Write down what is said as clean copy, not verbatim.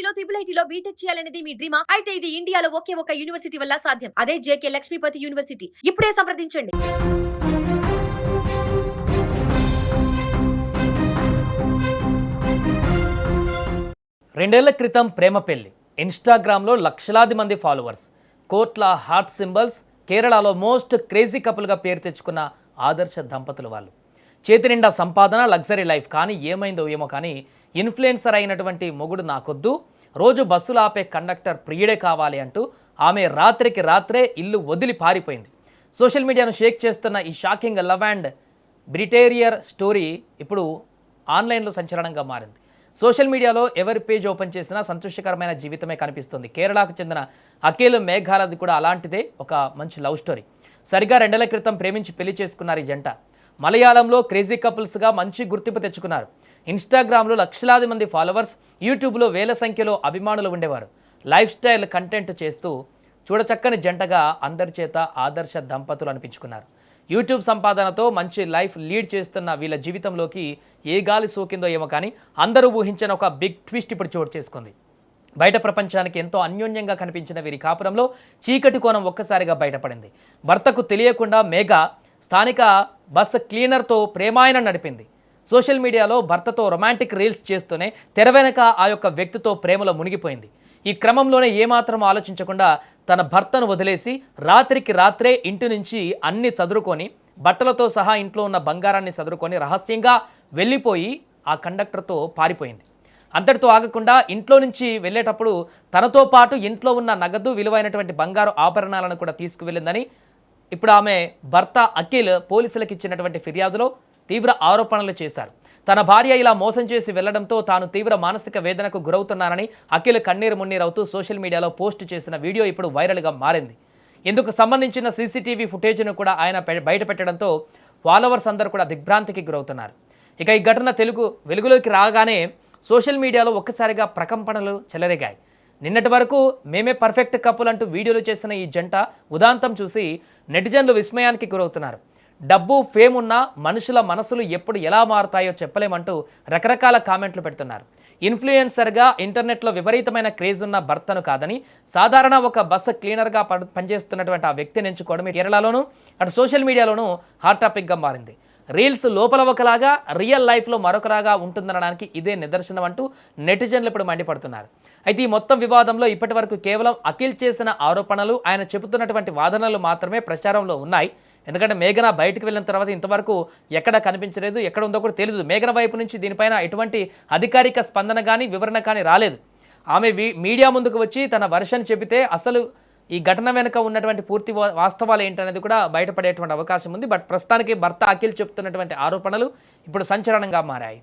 ఐఐటీలో ఐఐటీలో BTech చేయాలనేది మీ డ్రీమా? అయితే ఇది ఇండియాలో ఒకే ఒక యూనివర్సిటీ వల్ల సాధ్యం. అదే జేకే లక్ష్మీపతి యూనివర్సిటీ. ఇప్పుడే సంప్రదించండి. 2 ఏళ్ల క్రితం ప్రేమ పెళ్లి. ఇన్‌స్టాగ్రామ్‌లో లక్షలాది మంది ఫాలోవర్స్. కోట్ల హార్ట్ సింబల్స్. కేరళలో మోస్ట్ క్రేజీ కపుల్‌గా పేరు తెచ్చుకున్న ఆదర్శ దంపతులు వాళ్ళు. చేతి నిండా సంపాదన, లగ్జరీ లైఫ్. కానీ ఏమైందో ఏమో కానీ ఇన్‌ఫ్లుయెన్సర్ అయినటువంటి మొగుడు నాకొద్దు, రోజు బస్సులు ఆపే కండక్టర్ ప్రియుడే కావాలి అంటూ ఆమె రాత్రికి రాత్రే ఇల్లు వదిలి పారిపోయింది. సోషల్ మీడియాను షేక్ చేస్తున్న ఈ షాకింగ్ లవ్ అండ్ బ్రిటేరియర్ స్టోరీ ఇప్పుడు ఆన్లైన్లో సంచలనంగా మారింది. సోషల్ మీడియాలో ఎవరి పేజ్ ఓపెన్ చేసినా సంతోషకరమైన జీవితమే కనిపిస్తుంది. కేరళకు చెందిన అఖిల్ మేఘాలది కూడా అలాంటిదే ఒక మంచి లవ్ స్టోరీ. సరిగా 2 ఏళ్ల క్రితం ప్రేమించి పెళ్లి చేసుకున్నారు ఈ జంట. మలయాళంలో క్రేజీ కపుల్స్గా మంచి గుర్తింపు తెచ్చుకున్నారు. ఇన్‌స్టాగ్రామ్లో లక్షలాది మంది ఫాలోవర్స్, యూట్యూబ్లో వేల సంఖ్యలో అభిమానులు ఉండేవారు. లైఫ్ స్టైల్ కంటెంట్ చేస్తూ చూడచక్కని జంటగా అందరి చేత ఆదర్శ దంపతులు అనిపించుకున్నారు. యూట్యూబ్ సంపాదనతో మంచి లైఫ్ లీడ్ చేస్తున్న వీళ్ళ జీవితంలోకి ఏ గాలి సోకిందో ఏమో కానీ అందరూ ఊహించిన ఒక బిగ్ ట్విస్ట్ ఇప్పుడు చోటు చేసుకుంది. బయట ప్రపంచానికి ఎంతో అన్యోన్యంగా కనిపించిన వీరి కాపురంలో చీకటి కోణం ఒక్కసారిగా బయటపడింది. భర్తకు తెలియకుండా మేఘ స్థానిక బస్ క్లీనర్తో ప్రేమాయణం నడిపింది. సోషల్ మీడియాలో భర్తతో రొమాంటిక్ రీల్స్ చేస్తూనే తెర వెనక ఆ యొక్క వ్యక్తితో ప్రేమలో మునిగిపోయింది. ఈ క్రమంలోనే ఏమాత్రం ఆలోచించకుండా తన భర్తను వదిలేసి రాత్రికి రాత్రే ఇంటి నుంచి అన్ని చదురుకొని, బట్టలతో సహా ఇంట్లో ఉన్న బంగారాన్ని చదురుకొని రహస్యంగా వెళ్ళిపోయి ఆ కండక్టర్తో పారిపోయింది. అంతటితో ఆగకుండా ఇంట్లో నుంచి వెళ్ళేటప్పుడు తనతో పాటు ఇంట్లో ఉన్న నగదు, విలువైనటువంటి బంగారు ఆభరణాలను కూడా తీసుకువెళ్ళిందని ఇప్పుడు ఆమె భర్త అఖిల్ పోలీసులకు ఇచ్చినటువంటి ఫిర్యాదులో తీవ్ర ఆరోపణలు చేశారు. తన భార్య ఇలా మోసం చేసి వెళ్లడంతో తాను తీవ్ర మానసిక వేదనకు గురవుతున్నానని అఖిల్ కన్నీరు మున్నీరవుతూ సోషల్ మీడియాలో పోస్ట్ చేసిన వీడియో ఇప్పుడు వైరల్గా మారింది. ఇందుకు సంబంధించిన సీసీటీవీ ఫుటేజ్ను కూడా ఆయన బయటపెట్టడంతో ఫాలోవర్స్ అందరూ కూడా దిగ్భ్రాంతికి గురవుతున్నారు. ఇక ఈ ఘటన వెలుగులోకి రాగానే సోషల్ మీడియాలో ఒక్కసారిగా ప్రకంపనలు చెలరేగాయి. నిన్నటి వరకు మేమే పర్ఫెక్ట్ కపుల్ అంటూ వీడియోలు చేసిన ఈ జంట ఉదాంతం చూసి నెటిజన్లు విస్మయానికి గురవుతున్నారు. డబ్బు, ఫేమ్ ఉన్న మనుషుల మనసులు ఎప్పుడు ఎలా మారుతాయో చెప్పలేమంటూ రకరకాల కామెంట్లు పెడుతున్నారు. ఇన్ఫ్లుయెన్సర్గా ఇంటర్నెట్లో విపరీతమైన క్రేజ్ ఉన్న భర్తను కాదని సాధారణ ఒక బస్ క్లీనర్గా పనిచేస్తున్నటువంటి ఆ వ్యక్తిని ఎంచుకోవడం కేరళలోనూ అటు సోషల్ మీడియాలోనూ హాట్ టాపిక్గా మారింది. రీల్స్ లోపల ఒకలాగా, రియల్ లైఫ్లో మరొకలాగా ఉంటుందనడానికి ఇదే నిదర్శనం అంటూ నెటిజన్లు ఇప్పుడు మండిపడుతున్నారు. అయితే ఈ మొత్తం వివాదంలో ఇప్పటి వరకు కేవలం అఖిల్ చేసిన ఆరోపణలు, ఆయన చెబుతున్నటువంటి వాదనలు మాత్రమే ప్రచారంలో ఉన్నాయి. ఎందుకంటే మేఘన బయటకు వెళ్ళిన తర్వాత ఇంతవరకు ఎక్కడ కనిపించలేదు, ఎక్కడ ఉందో కూడా తెలియదు. మేఘన వైపు నుంచి దీనిపైన ఎటువంటి అధికారిక స్పందన కానీ వివరణ కానీ రాలేదు. ఆమె మీడియా ముందుకు వచ్చి తన వర్షన్ చెబితే అసలు ఈ ఘటన వెనుక ఉన్నటువంటి పూర్తి వాస్తవాలు ఏంటనేది కూడా బయటపడేటువంటి అవకాశం ఉంది. బట్ ప్రస్తుతానికి భర్త అఖిల్ చెప్తున్నటువంటి ఆరోపణలు ఇప్పుడు సంచలనంగా మారాయి.